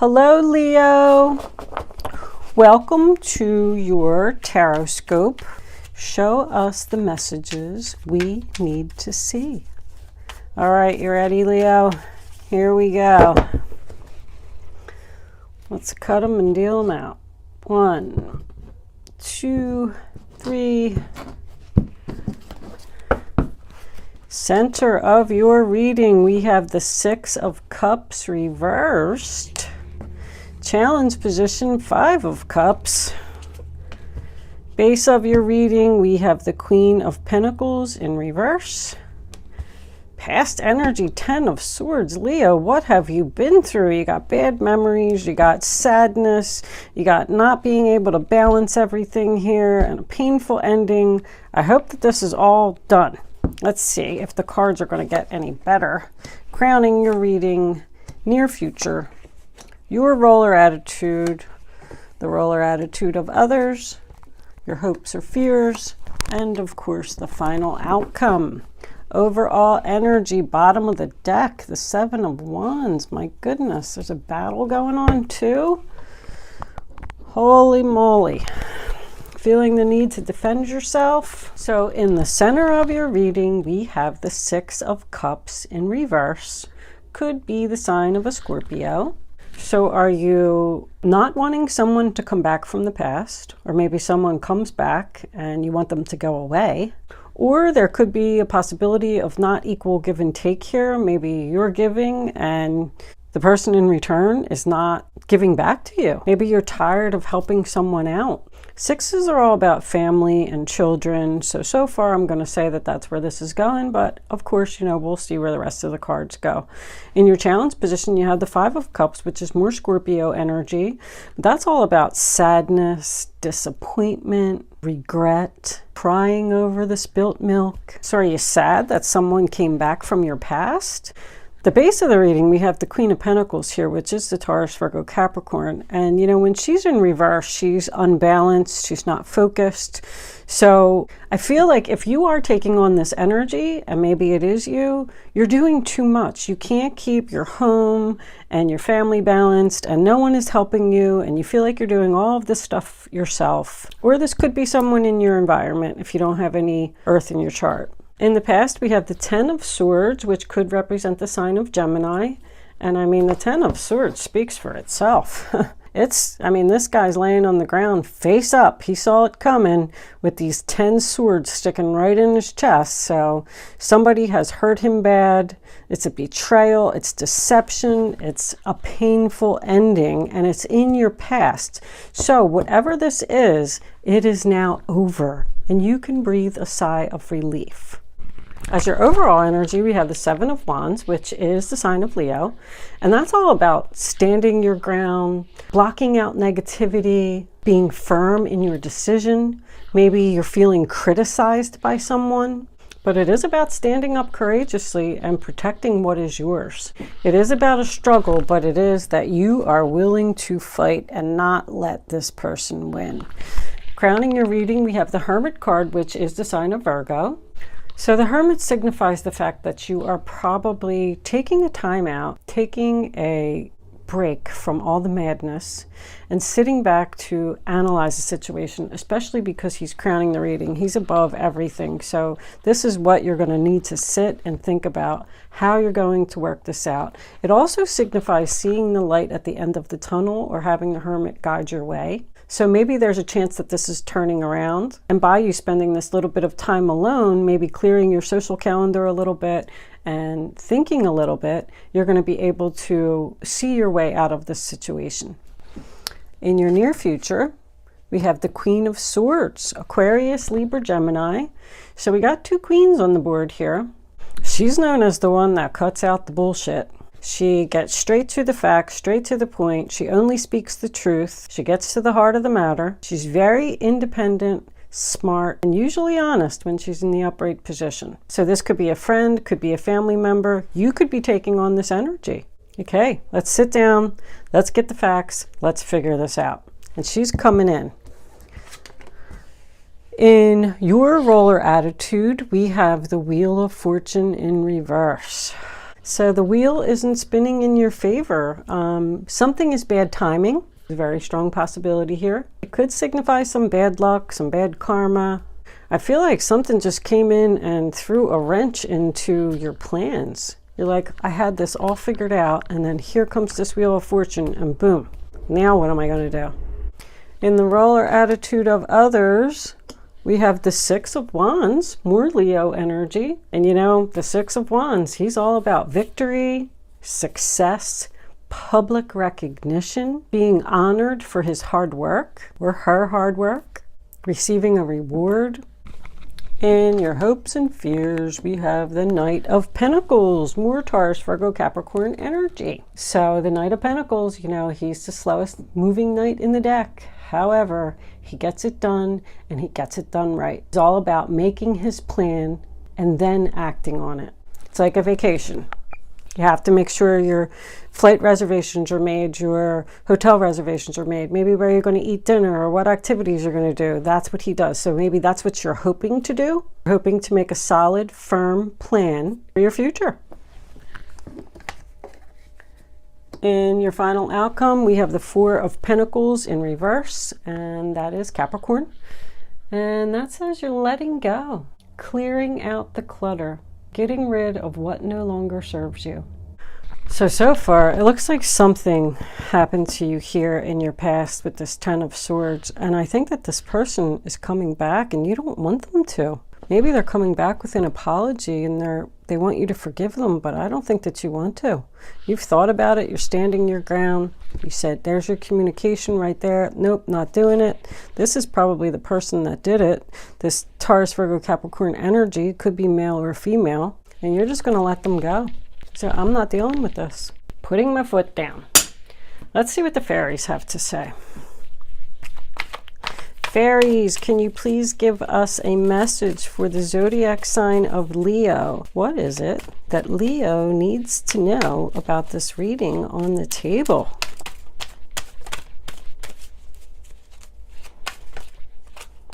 Hello, Leo. Welcome to your horoscope. Show us the messages we need to see. All right, you ready, Leo? Here we go. Let's cut them and deal them out. 1, 2, 3. Center of your reading, we have the 6 of Cups reversed. Challenge position, 5 of Cups. Base of your reading, we have the Queen of Pentacles in reverse. Past energy, 10 of Swords. Leo, what have you been through? You got bad memories, you got sadness, you got not being able to balance everything here, and a painful ending. I hope that this is all done. Let's see if the cards are going to get any better. Crowning your reading, near future, your roller attitude, the roller attitude of others, your hopes or fears, and of course the final outcome. Overall energy, bottom of the deck, the 7 of Wands. My goodness, there's a battle going on too. Holy moly. Feeling the need to defend yourself. So in the center of your reading, we have the 6 of Cups in reverse. Could be the sign of a Scorpio. So are you not wanting someone to come back from the past? Or maybe someone comes back and you want them to go away? Or there could be a possibility of not equal give and take here. Maybe you're giving and the person in return is not giving back to you. Maybe you're tired of helping someone out. 6s are all about family and children. So far I'm going to say that that's where this is going. But of course, you know, we'll see where the rest of the cards go. In your challenge position, you have the 5 of Cups, which is more Scorpio energy. That's all about sadness, disappointment, regret, crying over the spilt milk. So are you sad that someone came back from your past? The base of the reading, we have the Queen of Pentacles here, which is the Taurus, Virgo, Capricorn. And, you know, when she's in reverse, she's unbalanced. She's not focused. So I feel like if you are taking on this energy, and maybe it is you, you're doing too much. You can't keep your home and your family balanced, and no one is helping you, and you feel like you're doing all of this stuff yourself. Or this could be someone in your environment if you don't have any Earth in your chart. In the past, we have the 10 of Swords, which could represent the sign of Gemini. And I mean, the 10 of Swords speaks for itself. This guy's laying on the ground face up. He saw it coming with these 10 swords sticking right in his chest. So somebody has hurt him bad. It's a betrayal. It's deception. It's a painful ending, and it's in your past. So whatever this is, it is now over, and you can breathe a sigh of relief. As your overall energy, we have the 7 of Wands, which is the sign of Leo. And that's all about standing your ground, blocking out negativity, being firm in your decision. Maybe you're feeling criticized by someone, but it is about standing up courageously and protecting what is yours. It is about a struggle, but it is that you are willing to fight and not let this person win. Crowning your reading, we have the Hermit card, which is the sign of Virgo. So the Hermit signifies the fact that you are probably taking a time out, taking a break from all the madness and sitting back to analyze the situation, especially because he's crowning the reading. He's above everything. So this is what you're going to need to sit and think about, how you're going to work this out. It also signifies seeing the light at the end of the tunnel or having the Hermit guide your way. So maybe there's a chance that this is turning around, and by you spending this little bit of time alone, maybe clearing your social calendar a little bit and thinking a little bit, you're going to be able to see your way out of this situation. In your near future, we have the Queen of Swords, Aquarius, Libra, Gemini. So we got 2 queens on the board here. She's known as the one that cuts out the bullshit. She gets straight to the facts, straight to the point. She only speaks the truth. She gets to the heart of the matter. She's very independent, smart, and usually honest when she's in the upright position. So this could be a friend, could be a family member. You could be taking on this energy. Okay, let's sit down. Let's get the facts. Let's figure this out. And she's coming in. In your roller attitude, we have the Wheel of Fortune in reverse. So the wheel isn't spinning in your favor. Something is bad timing. There's a very strong possibility here. It could signify some bad luck, some bad karma. I feel like something just came in and threw a wrench into your plans. You're like, I had this all figured out, and then here comes this wheel of fortune, and boom. Now what am I going to do? In the role or attitude of others, we have the Six of Wands, more Leo energy. And you know, the Six of Wands, he's all about victory, success, public recognition, being honored for his hard work or her hard work, receiving a reward. In your hopes and fears, we have the Knight of Pentacles, more Taurus, Virgo, Capricorn energy. So the Knight of Pentacles, you know, he's the slowest moving knight in the deck. However, he gets it done, and he gets it done right. It's all about making his plan and then acting on it. It's like a vacation. You have to make sure your flight reservations are made, your hotel reservations are made, maybe where you're going to eat dinner or what activities you're going to do. That's what he does. So maybe that's what you're hoping to do. You're hoping to make a solid, firm plan for your future. In your final outcome, we have the Four of Pentacles in reverse, and that is Capricorn. And that says you're letting go, clearing out the clutter, getting rid of what no longer serves you. So far, it looks like something happened to you here in your past with this Ten of Swords. And I think that this person is coming back and you don't want them to. Maybe they're coming back with an apology and they want you to forgive them, but I don't think that you want to. You've thought about it. You're standing your ground. You said, there's your communication right there. Nope, not doing it. This is probably the person that did it. This Taurus, Virgo, Capricorn energy could be male or female, and you're just going to let them go. So I'm not dealing with this. Putting my foot down. Let's see what the fairies have to say. Fairies, can you please give us a message for the zodiac sign of Leo? What is it that Leo needs to know about this reading on the table?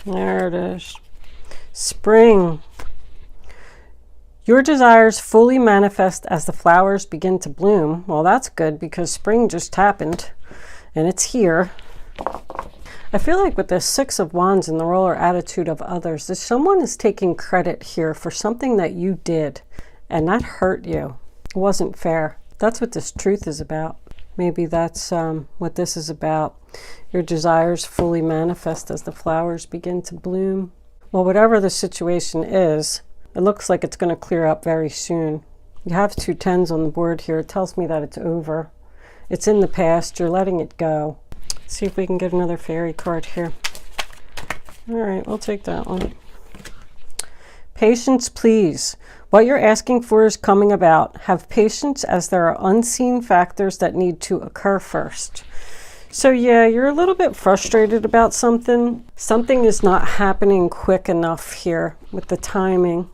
There it is. Spring. Your desires fully manifest as the flowers begin to bloom. Well, that's good because spring just happened and it's here. I feel like with the Six of Wands and the role or attitude of others, that someone is taking credit here for something that you did and that hurt you. It wasn't fair. That's what this truth is about. Maybe that's what this is about. Your desires fully manifest as the flowers begin to bloom. Well, whatever the situation is, it looks like it's going to clear up very soon. You have two tens on the board here. It tells me that it's over. It's in the past. You're letting it go. See if we can get another fairy card here. All right, we'll take that one. Patience, please. What you're asking for is coming about. Have patience as there are unseen factors that need to occur first. So yeah, you're a little bit frustrated about something. Something is not happening quick enough here with the timing.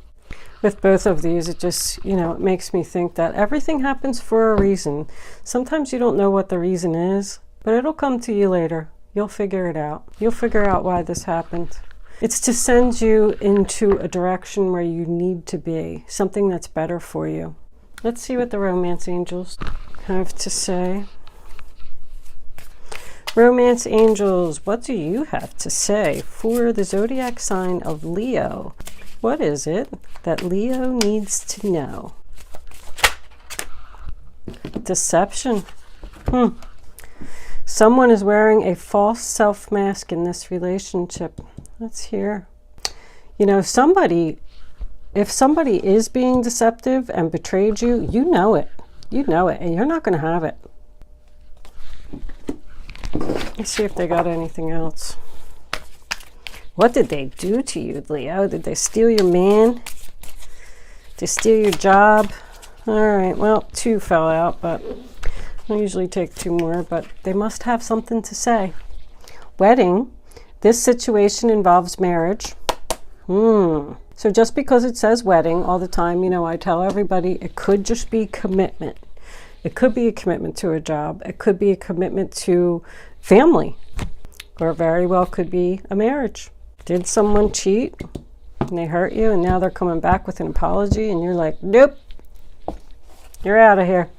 With both of these, it just, you know, it makes me think that everything happens for a reason. Sometimes you don't know what the reason is, but it'll come to you later. You'll figure it out. You'll figure out why this happened. It's to send you into a direction where you need to be, something that's better for you. Let's see what the romance angels have to say. Romance angels, what do you have to say for the zodiac sign of Leo? What is it that Leo needs to know? Deception. Someone is wearing a false self mask in this relationship. Let's hear. You know, if somebody is being deceptive and betrayed you, you know it. You know it, and you're not going to have it. Let's see if they got anything else. What did they do to you, Leo? Did they steal your man? Did they steal your job? All right, well, 2 fell out, but I usually take 2 more, but they must have something to say. Wedding. This situation involves marriage. So just because it says wedding all the time, you know, I tell everybody it could just be commitment. It could be a commitment to a job. It could be a commitment to family, or very well could be a marriage. Did someone cheat and they hurt you and now they're coming back with an apology and you're like, nope, You're out of here.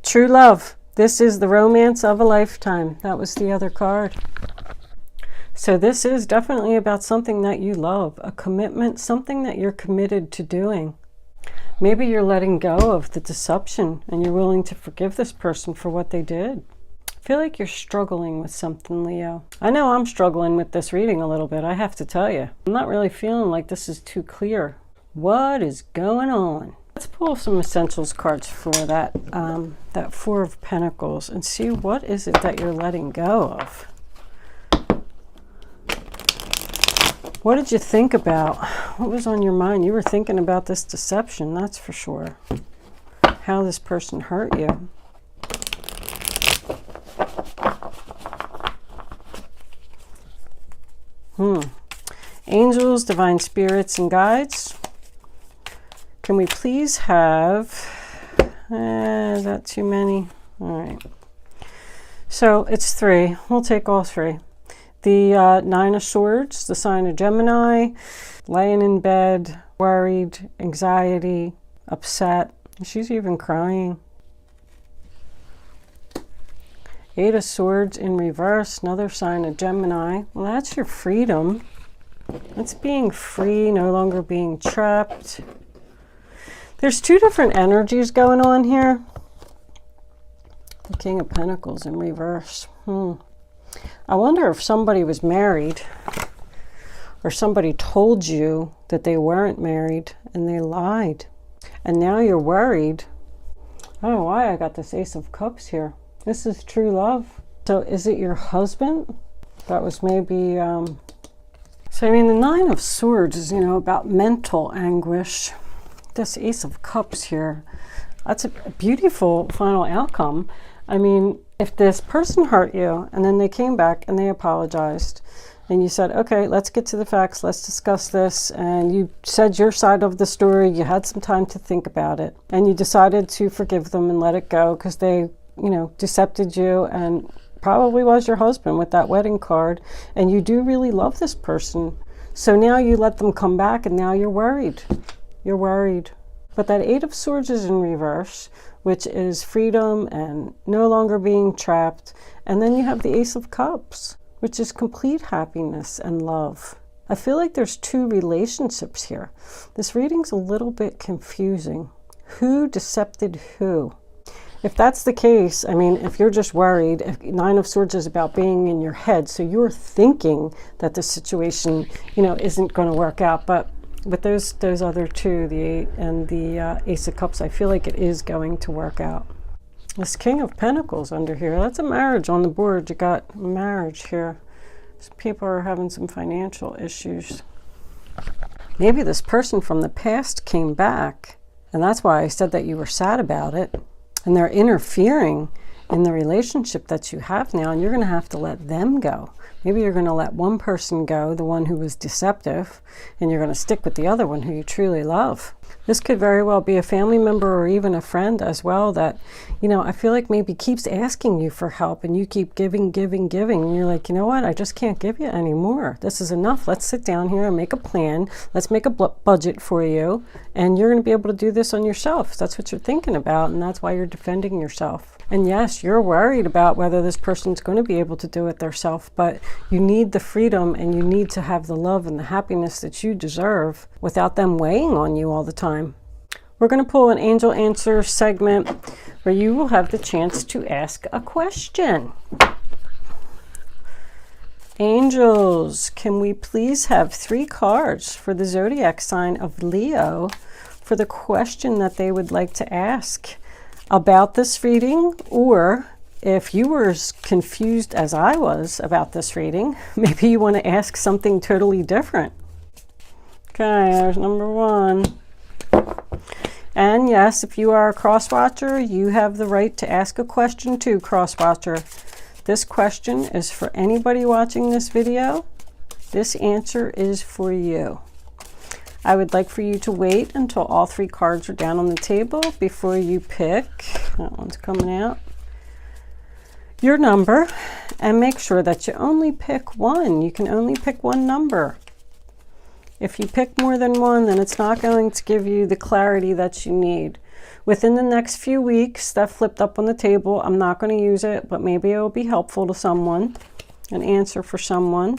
True love. This is the romance of a lifetime. That was the other card. So this is definitely about something that you love, a commitment, something that you're committed to doing. Maybe you're letting go of the deception and you're willing to forgive this person for what they did. I feel like you're struggling with something, Leo. I know I'm struggling with this reading a little bit, I have to tell you. I'm not really feeling like this is too clear. What is going on? Let's pull some essentials cards for that, that Four of Pentacles and see what is it that you're letting go of. What did you think about? What was on your mind? You were thinking about this deception, that's for sure. How this person hurt you. Angels, divine spirits, and guides. Can we please have... is that too many? All right. So it's 3. We'll take all 3. The Nine of Swords, the sign of Gemini, laying in bed, worried, anxiety, upset. She's even crying. 8 of Swords in reverse, another sign of Gemini. Well, that's your freedom. That's being free, no longer being trapped. There's 2 different energies going on here. The King of Pentacles in reverse. I wonder if somebody was married or somebody told you that they weren't married and they lied. And now you're worried. I don't know why I got this Ace of Cups here. This is true love. So is it your husband? That was maybe... So, I mean, the Nine of Swords is, you know, about mental anguish. This Ace of Cups here, that's a beautiful final outcome. I mean, if this person hurt you and then they came back and they apologized and you said, okay, let's get to the facts, let's discuss this, and you said your side of the story, you had some time to think about it, and you decided to forgive them and let it go because they, you know, decepted you and probably was your husband with that wedding card, and you do really love this person. So now you let them come back and now you're worried. You're worried. But that 8 of Swords is in reverse, which is freedom and no longer being trapped. And then you have the Ace of Cups, which is complete happiness and love. I feel like there's 2 relationships here. This reading's a little bit confusing. Who decepted who? If that's the case, I mean, if you're just worried, if 9 of Swords is about being in your head, so you're thinking that the situation, you know, isn't going to work out, but those other 2, the 8 and the Ace of Cups, I feel like it is going to work out. This King of Pentacles under here, that's a marriage on the board. You got marriage here. Some people are having some financial issues. Maybe this person from the past came back, and that's why I said that you were sad about it. And they're interfering in the relationship that you have now, and you're going to have to let them go. Maybe you're going to let one person go, the one who was deceptive, and you're going to stick with the other one who you truly love. This could very well be a family member or even a friend as well that, you know, I feel like maybe keeps asking you for help and you keep giving, and you're like, you know what, I just can't give you anymore. This is enough. Let's sit down here and make a plan. Let's make a budget for you, and you're going to be able to do this on yourself. That's what you're thinking about, and that's why you're defending yourself. And yes, you're worried about whether this person's going to be able to do it themselves, but you need the freedom and you need to have the love and the happiness that you deserve without them weighing on you all the time. We're going to pull an angel answer segment where you will have the chance to ask a question. Angels, can we please have 3 cards for the zodiac sign of Leo for the question that they would like to ask about this reading, or if you were as confused as I was about this reading, maybe you want to ask something totally different. Okay, there's number 1. And yes, if you are a cross-watcher, you have the right to ask a question too, cross-watcher. This question is for anybody watching this video. This answer is for you. I would like for you to wait until all 3 cards are down on the table before you pick, that one's coming out, your number, and make sure that you only pick one. You can only pick one number. If you pick more than one, then it's not going to give you the clarity that you need. Within the next few weeks, that flipped up on the table, I'm not going to use it, but maybe it will be helpful to someone, an answer for someone.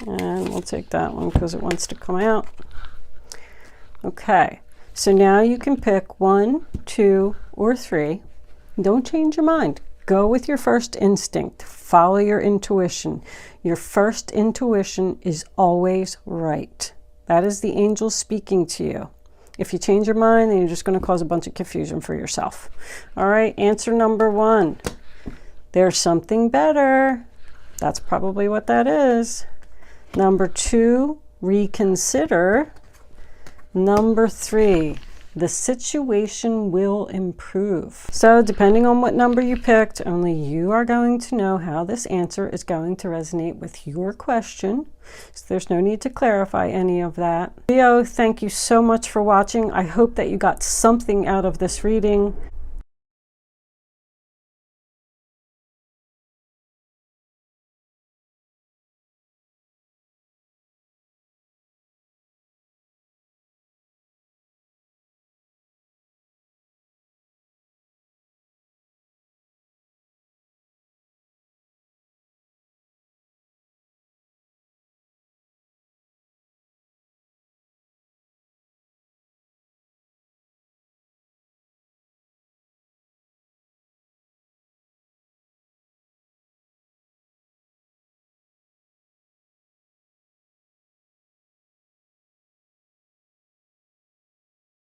And we'll take that one because it wants to come out. Okay, so now you can pick 1, 2, or 3. Don't change your mind. Go with your first instinct. Follow your intuition. Your first intuition is always right. That is the angels speaking to you. If you change your mind, then you're just going to cause a bunch of confusion for yourself. All right, answer number 1. There's something better. That's probably what that is. Number 2, reconsider. Number 3, the situation will improve. So depending on what number you picked, only you are going to know how this answer is going to resonate with your question. So there's no need to clarify any of that. Leo, thank you so much for watching. I hope that you got something out of this reading.